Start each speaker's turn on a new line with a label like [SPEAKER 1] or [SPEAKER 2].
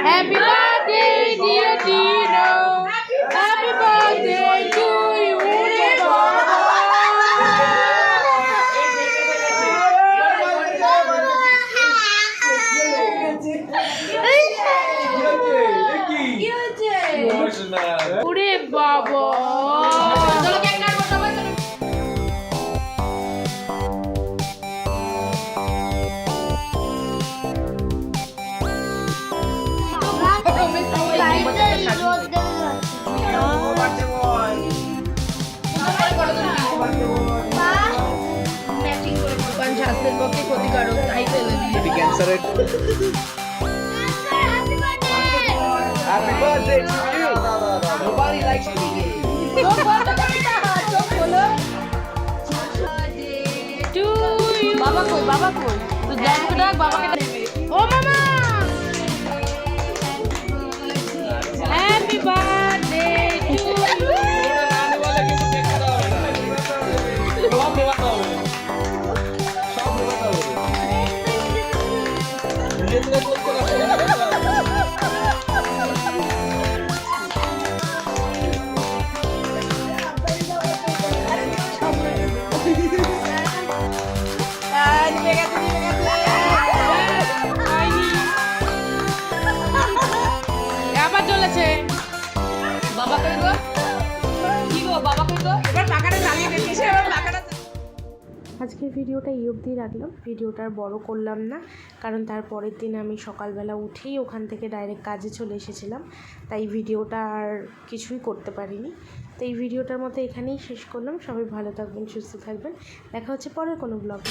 [SPEAKER 1] Happy birthday, dear Dino. Happy birthday to you, ওরে বাবা। চলো কেক কাটবো সবাই, চলো। স্বাস্থ্যের পক্ষে ক্ষতিকারক, তাই ফেলে দিই।
[SPEAKER 2] ক্যান্সারের Happy birthday to you. Nobody likes me.
[SPEAKER 1] To you. বাবা কই, বাবা কই? তো জানকে ডাক, বাবাকে ডাক। ও মামা, হ্যাপি বার্থডে টু ইউ। আবার চলেছে। বাবা কই গো? কি গো বাবা কই গো? এবার পাকাটা জ্বালিয়ে দিয়েছে, এবার পাকাটা। আজকের ভিডিওটা এই অবধি রাখলাম। ভিডিওটা আর বড় করলাম না, কারণ তার পরের দিন আমি সকালবেলা উঠেই ওখান থেকে ডাইরেক্ট কাজে চলে এসেছিলাম, তাই ভিডিওটা আর কিছুই করতে পারিনি। তো এই ভিডিওটার মতো এখানেই শেষ করলাম। সবাই ভালো থাকবেন, সুস্থ থাকবেন। দেখা হচ্ছে পরের কোনো ব্লগে।